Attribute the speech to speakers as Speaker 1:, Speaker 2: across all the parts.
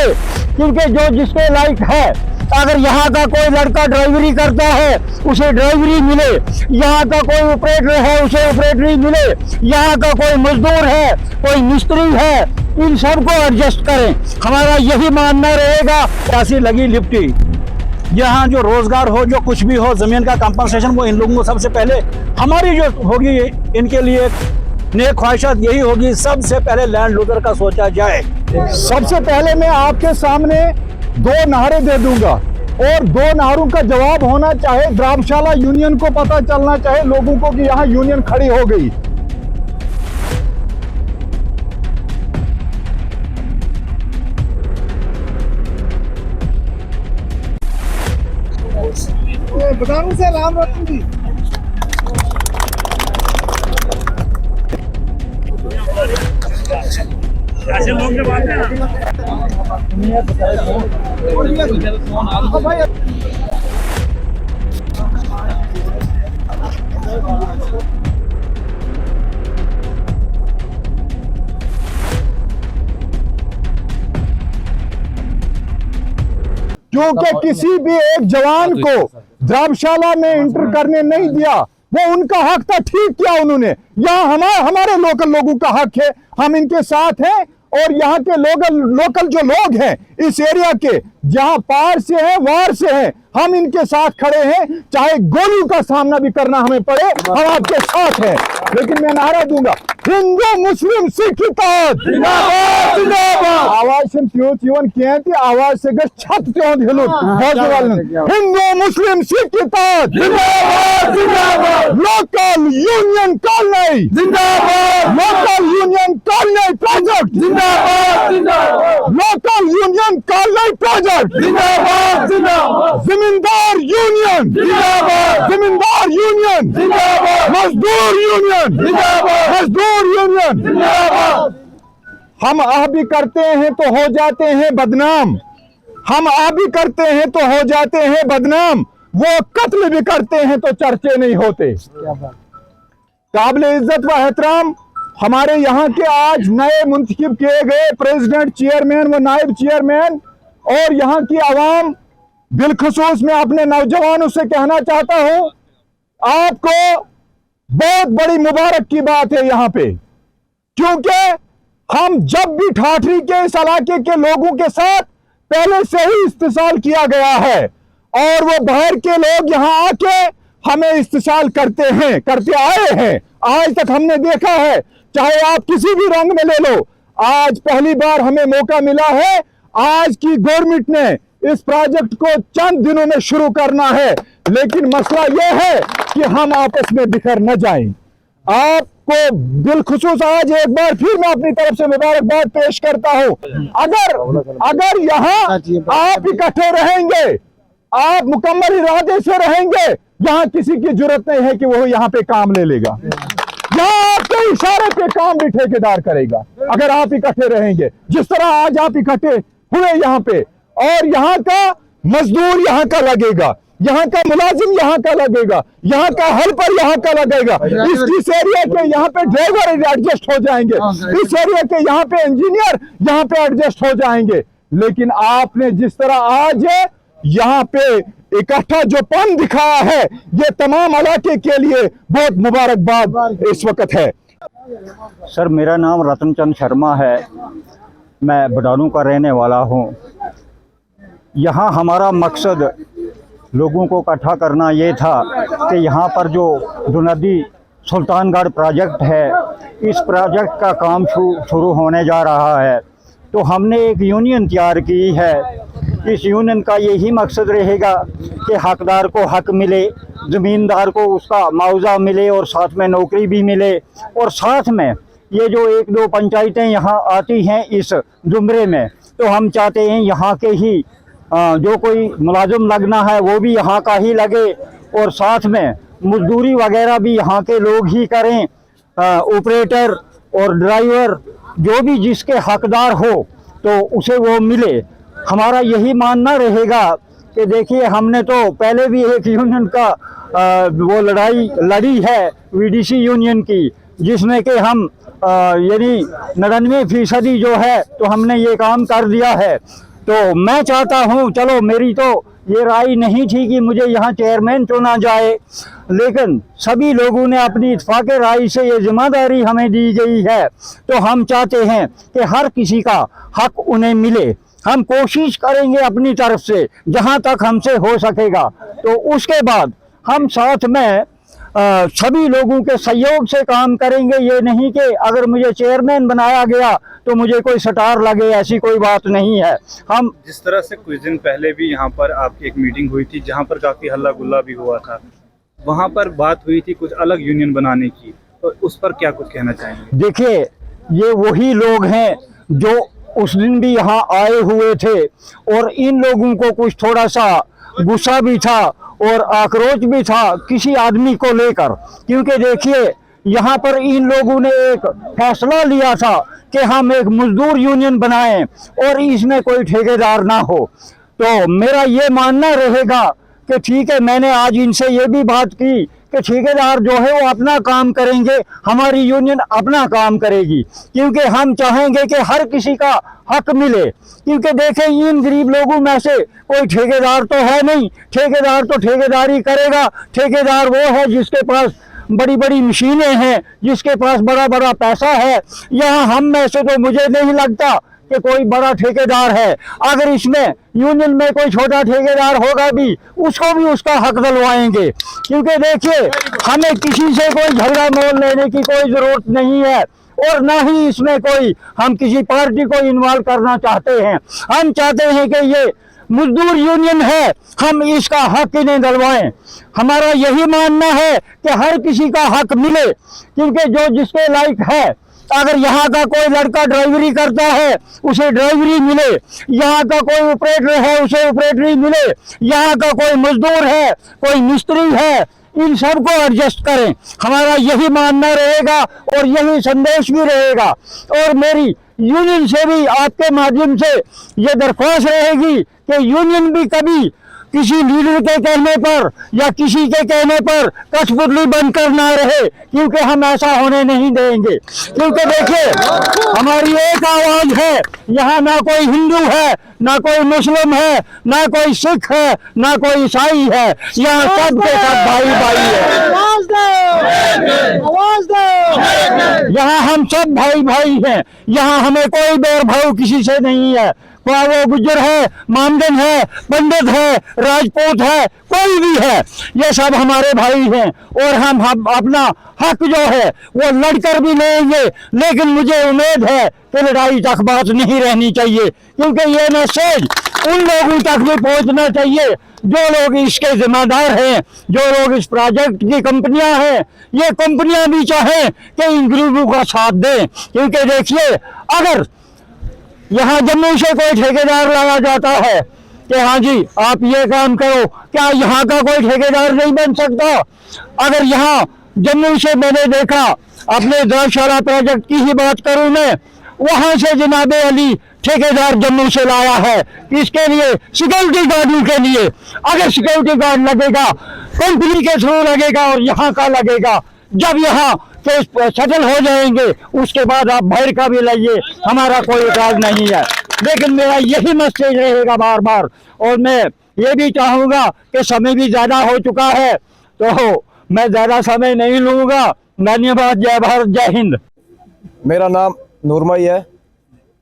Speaker 1: मिले, क्योंकि जो जिसके लायक है। अगर यहाँ का कोई लड़का ड्राइवरी करता है उसे ड्राइवरी मिले, यहाँ का कोई ऑपरेटर है उसे ऑपरेटरी मिले, यहाँ का कोई मजदूर है, कोई मिस्त्री है, इन सबको एडजस्ट करें। हमारा यही मानना रहेगा।
Speaker 2: ऐसी लगी लिफ्टी, यहाँ जो रोजगार हो, जो कुछ भी हो, जमीन का कंपनसेशन, वो इन लोगों को सबसे पहले, हमारी जो होगी इनके लिए नेक ख्वाहिशात यही होगी, सबसे पहले लैंड लूजर का सोचा जाए।
Speaker 3: सबसे पहले मैं आपके सामने 2 नारे दे दूंगा और 2 नारों का जवाब होना चाहे, ग्रामशाला यूनियन को पता चलना चाहे लोगों को कि यहाँ यूनियन खड़ी हो गई।
Speaker 4: बदारूं से राम रतन जी।
Speaker 5: ऐसे लोग जब आते हैं
Speaker 3: क्योंकि किसी भी एक जवान को धर्मशाला में इंटर करने नहीं दिया, वो उनका हक था। ठीक किया उन्होंने। यहाँ हमारे लोकल लोगों का हक है, हम इनके साथ हैं। और यहाँ के लोकल जो लोग हैं इस एरिया के, जहाँ पार से हैं वार से हैं, हम इनके साथ खड़े हैं। चाहे गोलियों का सामना भी करना हमें पड़े, हम आपके साथ हैं। लेकिन मैं नारा दूंगा, हिंदू मुस्लिम सिख इत्तेहाद जिंदाबाद जिंदाबाद। आवाज से त्यों कहती आवाज से गश छत त्यों हिलुन हिंदू मुस्लिम सिख इत्तेहाद जिंदाबाद जिंदाबाद। लोकल यूनियन कॉलोनी जिंदाबाद, लोकल यूनियन कॉलोनी प्रोजेक्ट जिंदाबाद जिंदाबाद, लोकल यूनियन कॉलोनी प्रोजेक्ट जिंदाबाद जिंदाबाद, जमींदार यूनियन जिंदाबाद, जमींदार यूनियन जिंदाबाद, मजदूर यूनियन जिंदाबाद, मजदूर यूनियन जिंदाबाद। हम आह भी करते हैं तो हो जाते हैं बदनाम, हम आह भी करते हैं तो हो जाते हैं बदनाम, वो कत्ल भी करते हैं तो चर्चे नहीं होते। काबिल इज्जत व एहतराम हमारे यहाँ के आज नए मुंतखब किए गए प्रेसिडेंट, चेयरमैन व नायब चेयरमैन, और यहाँ की आवाम, बिलखुसूस मैं अपने नौजवानों से कहना चाहता हूं, आपको बहुत बड़ी मुबारक की बात है यहाँ पे। क्योंकि हम जब भी ठाठरी के इस इलाके के लोगों के साथ पहले से ही इस्तेसाल किया गया है, और वो बाहर के लोग यहाँ आके हमें इस्तेसाल करते आए हैं। आज तक हमने देखा है, चाहे आप किसी भी रंग में ले लो, आज पहली बार हमें मौका मिला है। आज की गवर्नमेंट ने इस प्रोजेक्ट को चंद दिनों में शुरू करना है, लेकिन मसला यह है कि हम आपस में बिखर न जाएं। आपको बिलखुसूस आज एक बार फिर मैं अपनी तरफ से मुबारकबाद पेश करता हूं। अगर यहाँ आप इकट्ठे रहेंगे, आप मुकम्मल इरादे से रहेंगे, यहाँ किसी की जरूरत नहीं है कि वो यहाँ पे काम ले लेगा। यहाँ आपके इशारे पे काम भी ठेकेदार करेगा अगर आप इकट्ठे रहेंगे, जिस तरह आज आप इकट्ठे हुए यहाँ पे। और यहाँ का मजदूर यहाँ का लगेगा, यहाँ का मुलाजिम यहाँ का लगेगा, यहाँ का हेल्पर यहाँ का लगेगा, इस एरिया के यहाँ पे ड्राइवर एडजस्ट हो जाएंगे, इस एरिया के यहाँ पे इंजीनियर यहाँ पे एडजस्ट हो जाएंगे। लेकिन आपने जिस तरह आज यहाँ पे इकट्ठा जो पन दिखाया है, ये तमाम इलाके के लिए बहुत मुबारकबाद इस वक्त है।
Speaker 6: सर, मेरा नाम रतनचंद शर्मा है, मैं बडानू का रहने वाला हूँ। यहाँ हमारा मकसद लोगों को इकट्ठा करना ये था कि यहाँ पर जो दुनदी सुल्तानगढ़ प्रोजेक्ट है, इस प्रोजेक्ट का काम शुरू होने जा रहा है, तो हमने एक यूनियन तैयार की है। इस यूनियन का यही मकसद रहेगा कि हकदार को हक मिले, ज़मींदार को उसका मुआवजा मिले, और साथ में नौकरी भी मिले। और साथ में ये जो 1-2 पंचायतें यहाँ आती हैं इस जुमरे में, तो हम चाहते हैं यहाँ के ही जो कोई मुलाजिम लगना है वो भी यहाँ का ही लगे, और साथ में मजदूरी वगैरह भी यहाँ के लोग ही करें। ऑपरेटर और ड्राइवर जो भी जिसके हकदार हो तो उसे वो मिले। हमारा यही मानना रहेगा कि देखिए, हमने तो पहले भी एक यूनियन का वो लड़ाई लड़ी है, वीडीसी यूनियन की, जिसमें कि हम यानी 99% जो है तो हमने ये काम कर दिया है। तो मैं चाहता हूं, चलो मेरी तो ये राय नहीं थी कि मुझे यहाँ चेयरमैन चुना जाए, लेकिन सभी लोगों ने अपनी इत्फाक़ राय से ये जिम्मेदारी हमें दी गई है, तो हम चाहते हैं कि हर किसी का हक उन्हें मिले। हम कोशिश करेंगे अपनी तरफ से जहाँ तक हमसे हो सकेगा। तो उसके बाद हम साथ में सभी लोगों के सहयोग से काम करेंगे। ये नहीं कि अगर मुझे चेयरमैन बनाया गया तो मुझे कोई सटार लगे, ऐसी कोई बात नहीं है। हम
Speaker 5: जिस तरह से कुछ दिन पहले भी यहाँ पर आपकी एक मीटिंग हुई थी जहाँ पर काफी हल्ला गुल्ला भी हुआ था, वहाँ पर बात हुई थी कुछ अलग यूनियन बनाने की, तो उस पर क्या कुछ कहना चाहेंगे?
Speaker 6: देखिए, ये वही लोग हैं जो उस दिन भी यहाँ आए हुए थे, और इन लोगों को कुछ थोड़ा सा गुस्सा भी था और आक्रोश भी था किसी आदमी को लेकर, क्योंकि देखिए यहाँ पर इन लोगों ने एक फैसला लिया था कि हम एक मजदूर यूनियन बनाएं और इसमें कोई ठेकेदार ना हो। तो मेरा ये मानना रहेगा कि ठीक है, मैंने आज इनसे ये भी बात की कि ठेकेदार जो है वो अपना काम करेंगे, हमारी यूनियन अपना काम करेगी, क्योंकि हम चाहेंगे कि हर किसी का हक मिले। क्योंकि देखें, इन गरीब लोगों में से कोई ठेकेदार तो है नहीं, ठेकेदार तो ठेकेदारी करेगा। ठेकेदार वो है जिसके पास बड़ी बड़ी मशीनें हैं, जिसके पास बड़ा बड़ा पैसा है। यहाँ हम में से तो मुझे नहीं लगता कि कोई बड़ा ठेकेदार है। अगर इसमें यूनियन में कोई छोटा ठेकेदार होगा भी, उसको भी उसका हक दिलवाएंगे, क्योंकि देखिए हमें किसी से कोई झगड़ा मोल लेने की कोई जरूरत नहीं है, और ना ही इसमें कोई हम किसी पार्टी को इन्वॉल्व करना चाहते हैं। हम चाहते हैं कि ये मजदूर यूनियन है, हम इसका हक इन्हें दिलवाएं। हमारा यही मानना है कि हर किसी का हक मिले, क्योंकि जो जिसके लायक है। अगर यहाँ का कोई लड़का ड्राइवरी करता है उसे ड्राइवरी मिले, यहाँ का कोई ऑपरेटर है उसे ऑपरेटरी मिले, यहाँ का कोई मजदूर है, कोई मिस्त्री है, इन सबको एडजस्ट करें। हमारा यही मानना रहेगा और यही संदेश भी रहेगा। और मेरी यूनियन से भी आपके माध्यम से ये दरख्वास्त रहेगी कि यूनियन भी कभी किसी लीडर के कहने पर या किसी के कहने पर कठपुतली बनकर ना रहे, क्योंकि हम ऐसा होने नहीं देंगे। क्योंकि देखिए, हमारी एक आवाज है, यहाँ ना कोई हिंदू है, ना कोई मुस्लिम है, ना कोई सिख है, ना कोई ईसाई है, यहाँ सब के सब भाई भाई है। यहाँ हम सब भाई भाई हैं, यहाँ हमें कोई भेदभाव किसी से नहीं है। वह वो गुज्जर है, मामदन है, पंडित है, राजपूत है, कोई भी है, ये सब हमारे भाई हैं। और हम अपना हक जो है वो लड़कर भी लेंगे, लेकिन मुझे उम्मीद है कि लड़ाई तक बात नहीं रहनी चाहिए, क्योंकि ये मैसेज उन लोगों तक भी पहुंचना चाहिए जो लोग इसके जिम्मेदार हैं, जो लोग इस प्रोजेक्ट की कंपनियां हैं। ये कंपनियां भी चाहें कि इन गरीबों का साथ दें, क्योंकि देखिए, अगर यहाँ जम्मू से कोई ठेकेदार लगा जाता है कि हाँ जी आप ये काम करो, क्या यहाँ का कोई ठेकेदार नहीं बन सकता? अगर यहाँ जम्मू से मैंने देखा, अपने धर्मशाला प्रोजेक्ट की ही बात करूं मैं, वहां से जनाबे अली ठेकेदार जम्मू से लाया है। इसके लिए सिक्योरिटी गार्डों के लिए, अगर सिक्योरिटी गार्ड लगेगा कंपनी के थ्रू लगेगा और यहाँ का लगेगा। जब यहाँ केस सेटल हो जाएंगे उसके बाद आप बाहर का भी लाइए, हमारा कोई इतराज नहीं है। लेकिन मेरा यही मैसेज रहेगा बार बार, और मैं ये भी चाहूँगा कि समय भी ज़्यादा हो चुका है, तो मैं ज़्यादा समय नहीं लूँगा। धन्यवाद। जय भारत, जय हिंद।
Speaker 7: मेरा नाम नूरमई है,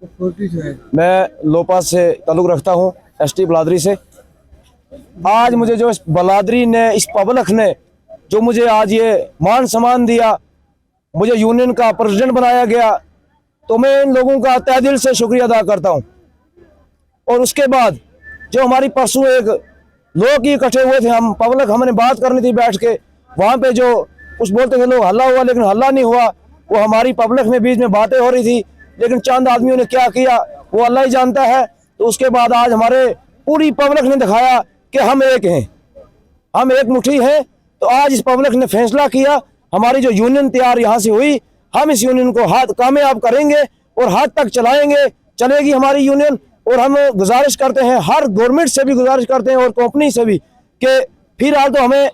Speaker 7: मैं लोपा से ताल्लुक़ रखता हूँ, एसटी बलादरी से। आज मुझे जो इस बलादरी ने, इस पब्लिक ने जो मुझे आज ये मान सम्मान दिया, मुझे यूनियन का प्रेसिडेंट बनाया गया, तो मैं इन लोगों का तहे दिल से शुक्रिया अदा करता हूं। और उसके बाद जो हमारी परसों एक लोग इकट्ठे हुए थे, हम पब्लिक, हमने बात करनी थी बैठ के, वहाँ पे जो कुछ बोलते थे लोग, हल्ला हुआ, लेकिन हल्ला नहीं हुआ। वो हमारी पब्लिक में बीच में बातें हो रही थी, लेकिन चंद आदमियों ने क्या किया वो अल्लाह ही जानता है। तो उसके बाद आज हमारे पूरी पब्लिक ने दिखाया कि हम एक हैं, हम एक मुट्ठी हैं। तो आज इस पब्लिक ने फैसला किया, हमारी जो यूनियन तैयार यहाँ से हुई, हम इस यूनियन को हाथ कामयाब करेंगे और हाथ तक चलाएंगे, चलेगी हमारी यूनियन। और हम गुजारिश करते हैं, हर गवर्नमेंट से भी गुजारिश करते हैं और कंपनी से भी, कि फिलहाल तो हमें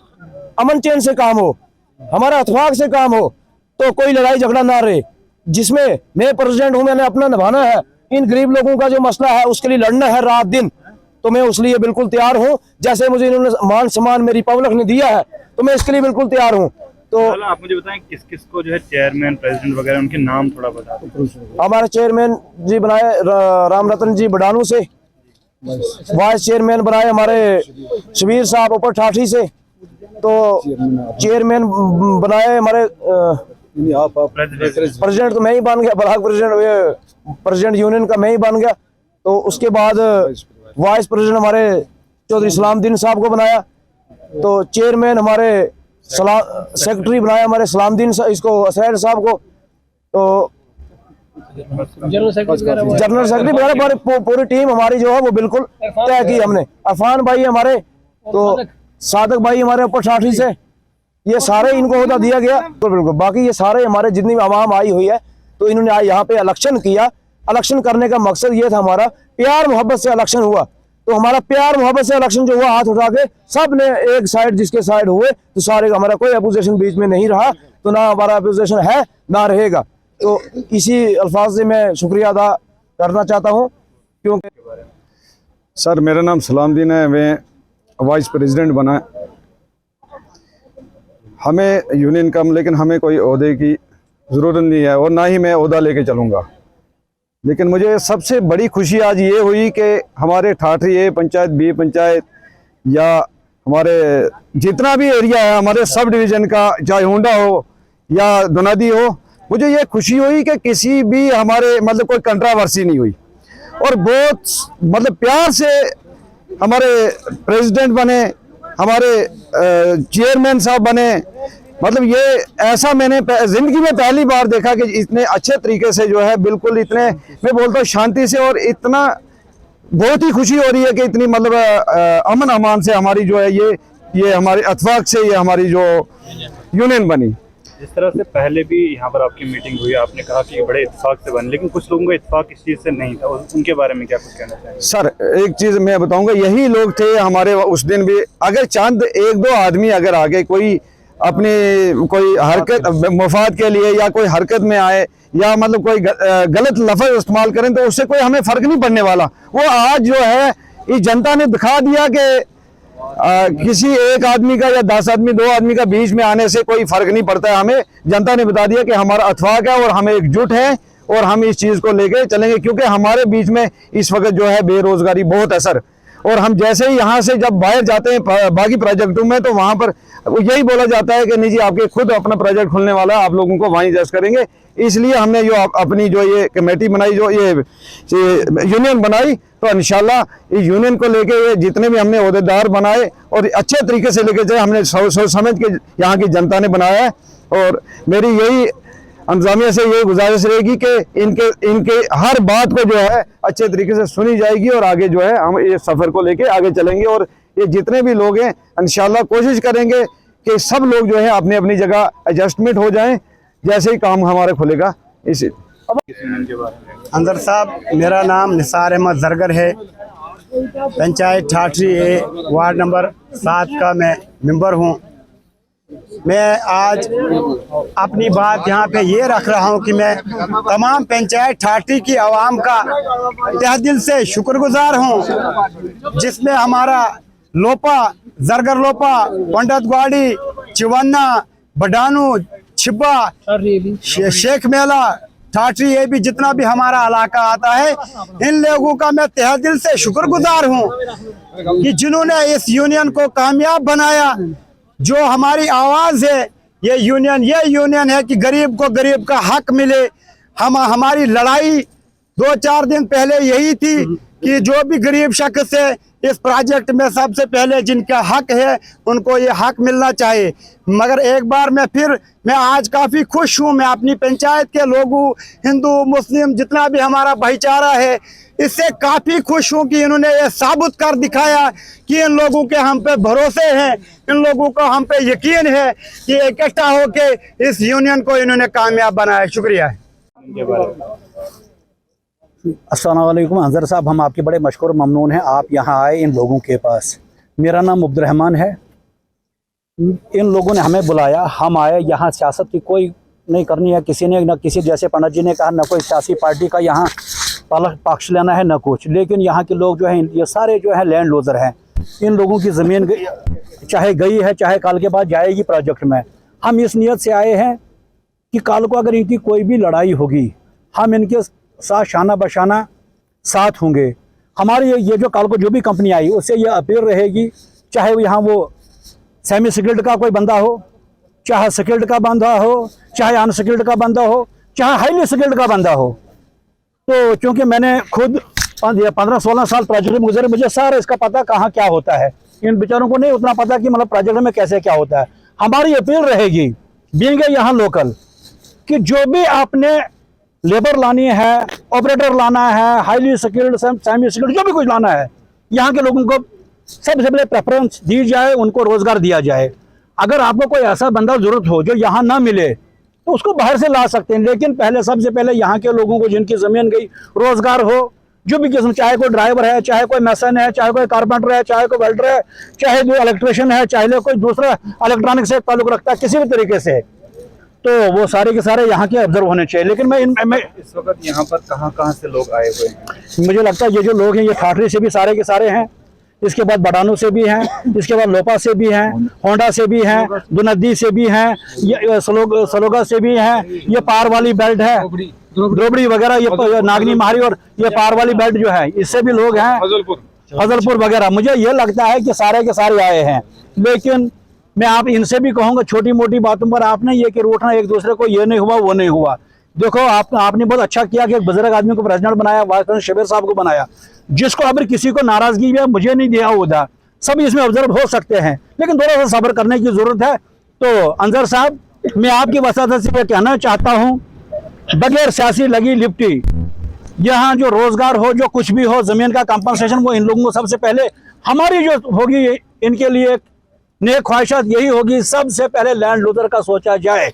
Speaker 7: अमन चैन से काम हो, हमारा इत्तेफाक से काम हो, तो कोई लड़ाई झगड़ा ना रहे। जिसमें मैं प्रेसिडेंट हूँ, मैंने अपना निभाना है, इन गरीब लोगों का जो मसला है उसके लिए लड़ना है रात दिन, तो मैं उस लिए बिल्कुल तैयार हूँ। जैसे मुझे इन्होंने मान सम्मान मेरी पब्लिक ने दिया है तो मैं इसके लिए बिल्कुल तैयार हूँ। तो
Speaker 5: आप मुझे बताएं किस किस को जो है चेयरमैन प्रेसिडेंट वगैरह उनके नाम थोड़ा बता दें।
Speaker 7: हमारे चेयरमैन जी बनाए राम रतन जी बडानू से, वाइस चेयरमैन बनाए हमारे शबीर साहब ऊपर ठाठी से, तो चेयरमैन बनाए हमारे प्रेसिडेंट तो मैं ही बन गया, ब्लॉक प्रेसिडेंट यूनियन का मैं ही बन गया। तो उसके बाद वाइस प्रेसिडेंट हमारे चौधरी सलामुद्दीन साहब को बनाया, तो चेयरमैन हमारे सेक्रेटरी बनाया हमारे सलामुद्दीन इसको असैद साहब को, तो जनरल सेक्रेटरी वगैरह पूरी टीम हमारी जो है वो बिल्कुल तय की हमने। अफान भाई हमारे, तो सादक भाई हमारे ऊपर ठाठी से, ये सारे इनको होता दिया गया। तो बिल्कुल बाकी ये सारे हमारे जितनी भी आवाम आई हुई है, तो इन्होंने आज यहाँ पे इलेक्शन किया। इलेक्शन करने का मकसद ये था हमारा, प्यार मोहब्बत से इलेक्शन हुआ। तो हमारा प्यार मोहब्बत से इलेक्शन जो हुआ, हाथ उठा के सब ने एक साइड जिसके साइड हुए, तो सारे हमारा कोई अपोजिशन बीच में नहीं रहा, तो ना हमारा अपोजिशन है ना रहेगा। तो इसी अल्फाज से मैं शुक्रिया अदा करना चाहता हूँ। क्योंकि
Speaker 3: सर मेरा नाम सलामुद्दीन है, मैं वाइस प्रेसिडेंट बना। हमें यूनियन का, लेकिन हमें कोई ओहदे की ज़रूरत नहीं है और ना ही मैं ओहदा लेके चलूँगा। लेकिन मुझे सबसे बड़ी खुशी आज ये हुई कि हमारे ठाठरी ए पंचायत, बी पंचायत या हमारे जितना भी एरिया है हमारे सब डिवीज़न का, चाहे होंडा हो या दुनादी हो, मुझे ये खुशी हुई कि किसी भी हमारे मतलब कोई कंट्रावर्सी नहीं हुई और बहुत मतलब प्यार से हमारे प्रेसिडेंट बने, हमारे चेयरमैन साहब बने। मतलब ये ऐसा मैंने जिंदगी में पहली बार देखा कि इतने अच्छे तरीके से जो है बिल्कुल इतने, मैं बोलता हूँ शांति से, और इतना बहुत ही खुशी हो रही है कि इतनी मतलब अमन अमान से हमारी जो है ये हमारे इत्तेफाक से ये हमारी जो यूनियन बनी।
Speaker 5: जिस तरह से पहले भी यहाँ पर आपकी मीटिंग हुई, आपने कहा कि बड़े इत्तेफाक से बने, लेकिन कुछ लोगों को इत्तेफाक इस चीज़ से नहीं था, उनके बारे में क्या कुछ कहना चाहिए?
Speaker 3: सर एक चीज़ मैं बताऊंगा, यही लोग थे हमारे उस दिन भी। अगर चंद एक दो आदमी अगर आगे कोई अपनी कोई हरकत मफाद के लिए या कोई हरकत में आए या मतलब कोई गलत लफ्ज़ इस्तेमाल करें, तो उससे कोई हमें फ़र्क नहीं पड़ने वाला। वो आज जो है इस जनता ने दिखा दिया कि किसी एक आदमी का या 10 आदमी 2 आदमी का बीच में आने से कोई फर्क नहीं पड़ता है। हमें जनता ने बता दिया कि हमारा इत्तेफाक है और हमें एकजुट है और हम इस चीज़ को लेके चलेंगे, क्योंकि हमारे बीच में इस वक्त जो है बेरोजगारी बहुत है सर। और हम जैसे ही यहाँ से जब बाहर जाते हैं बाकी प्रोजेक्टों में, तो वहाँ पर यही बोला जाता है कि नहीं जी आपके खुद अपना प्रोजेक्ट खुलने वाला है, आप लोगों को वहीं एडजस्ट करेंगे। इसलिए हमने जो अपनी जो ये कमेटी बनाई, जो ये यूनियन बनाई, तो इंशाल्लाह इस यूनियन को लेके ये जितने भी हमने ओहदेदार बनाए और अच्छे तरीके से लेके जाए, हमने सोच समझ के यहाँ की जनता ने बनाया है। और मेरी यही इंतजामिया से यही गुजारिश रहेगी कि इनके हर बात को जो है अच्छे तरीके से सुनी जाएगी और आगे जो है हम ये सफ़र को लेके आगे चलेंगे। और ये जितने भी लोग हैं इंशाल्लाह कोशिश करेंगे कि सब लोग जो है अपनी अपनी जगह एडजस्टमेंट हो जाएं, जैसे ही काम हमारा खुलेगा। इसी
Speaker 8: अंदर साहब, मेरा नाम निसार अहमद जरगर है, पंचायत ठाठरी ए वार्ड नंबर 7 का मैं मेंबर हूं। मैं आज अपनी बात यहाँ पे ये रख रहा हूँ कि मैं तमाम पंचायत ठाठरी की आवाम का तहे दिल से शुक्रगुजार हूँ, जिसमें हमारा लोपा, जरगर लोपा, पंडित ग्वाड़ी, चिवन्ना, बडानू, छिब्बा, शेख मेला, ठाठरी, ये भी जितना भी हमारा इलाका आता है, इन लोगों का मैं तहे दिल से शुक्रगुजार हूँ कि जिन्होंने इस यूनियन को कामयाब बनाया। जो हमारी आवाज़ है, ये यूनियन है कि गरीब को गरीब का हक मिले। हमारी लड़ाई 2-4 दिन पहले यही थी कि जो भी गरीब शख्स है इस प्रोजेक्ट में सबसे पहले जिनका हक है उनको ये हक मिलना चाहिए। मगर एक बार मैं आज काफ़ी खुश हूँ। मैं अपनी पंचायत के लोगों, हिंदू मुस्लिम जितना भी हमारा भाईचारा है, इससे काफ़ी खुश हूँ कि इन्होंने ये साबित कर दिखाया कि इन लोगों के हम पे भरोसे हैं, इन लोगों को हम पे यकीन है कि इकट्ठा होके इस यूनियन को इन्होंने कामयाब बनाया। शुक्रिया।
Speaker 2: अस्सलाम वालेकुम अंजर साहब, हम आपके बड़े मशकूर ममनून हैं, आप यहाँ आए इन लोगों के पास। मेरा नाम अब्दुर्रहमान है। इन लोगों ने हमें बुलाया, हम आए। यहाँ सियासत की कोई नहीं करनी है किसी ने, न किसी जैसे पंडित जी ने कहा, न कोई सियासी पार्टी का यहाँ पक्ष लेना है न कुछ, लेकिन यहाँ के लोग जो हैं ये सारे जो है लैंड लूजर हैं। इन लोगों की ज़मीन चाहे गई है चाहे कल के बाद जाएगी प्रोजेक्ट में। हम इस नीयत से आए हैं कि कल को अगर इनकी कोई भी लड़ाई होगी हम इनके साथ शाना बशाना साथ होंगे। हमारी ये जो कल को जो भी कंपनी आई उससे ये अपील रहेगी, चाहे यहाँ वो सेमी स्किल्ड का कोई बंदा हो, चाहे स्किल्ड का बंदा हो, चाहे अनस्किल्ड का बंदा हो, चाहे हाईली स्किल्ड का बंदा हो। तो चूंकि मैंने खुद 15-16 साल प्रोजेक्ट में गुजरे, मुझे सारा इसका पता कहाँ क्या होता है। इन बेचारों को नहीं उतना पता कि मतलब प्रोजेक्ट में कैसे क्या होता है। हमारी अपील रहेगी बीइंग यहाँ लोकल कि जो भी आपने लेबर लानी है, ऑपरेटर लाना है, हाईली स्किल्ड सेमी स्किल्ड जो भी कुछ लाना है, यहाँ के लोगों को सबसे पहले प्रेफरेंस दी जाए, उनको रोजगार दिया जाए। अगर आपको कोई ऐसा बंदा जरूरत हो जो यहाँ ना मिले तो उसको बाहर से ला सकते हैं, लेकिन पहले सबसे पहले यहाँ के लोगों को जिनकी ज़मीन गई रोजगार हो, जो भी किस्म, चाहे कोई ड्राइवर है, चाहे कोई मैसन है, चाहे कोई कारपेंटर है, चाहे कोई वेल्डर है, चाहे कोई इलेक्ट्रिशियन है, चाहे कोई दूसरा इलेक्ट्रॉनिक से ताल्लुक रखता है किसी भी तरीके से, तो वो सारे के सारे यहाँ के ऑब्जर्व होने चाहिए। लेकिन मैं
Speaker 5: इस वक्त यहाँ पर कहाँ से लोग आए हुए हैं?
Speaker 2: मुझे लगता है ये जो लोग हैं ये ठाठरी से भी सारे के सारे हैं, इसके बाद बडानू से भी हैं, इसके बाद लोपा से भी हैं, होंडा से भी हैं, दुनद्दी से भी हैं, ये सलोगा से भी हैं, ये पार वाली बेल्ट है द्रोबड़ी वगैरह, ये नागनी मारी और ये पार वाली बेल्ट जो है इससे भी लोग हैं, फजलपुर वगैरह। मुझे ये लगता है कि सारे के सारे आए हैं। लेकिन मैं आप इनसे भी कहूँगा छोटी मोटी बातों पर आपने ये कि रूठना एक दूसरे को, ये नहीं हुआ वो नहीं हुआ। देखो आपने बहुत अच्छा किया कि एक बुजुर्ग आदमी को प्रेसिडेंट बनाया, वाइस शबीर साहब को बनाया, जिसको अगर किसी को नाराजगी है मुझे नहीं दिया होता, सब इसमें ऑब्जर्व हो सकते हैं, लेकिन थोड़ा सा सब्र करने की जरूरत है। तो अंजर साहब, मैं आपकी वसात से ये कहना चाहता हूँ, बगैर सियासी लगी लिपटी यहाँ जो रोजगार हो, जो कुछ भी हो, जमीन का कंपनसेशन, वो इन लोगों को सबसे पहले, हमारी जो होगी इनके लिए नेक ख्वाहिशात यही होगी, सबसे पहले लैंड लूजर का सोचा जाए,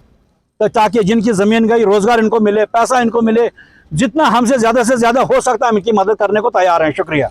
Speaker 2: तो ताकि जिनकी ज़मीन गई रोज़गार इनको मिले, पैसा इनको मिले, जितना हमसे ज़्यादा से ज़्यादा हो सकता है हम इनकी मदद करने को तैयार हैं। शुक्रिया।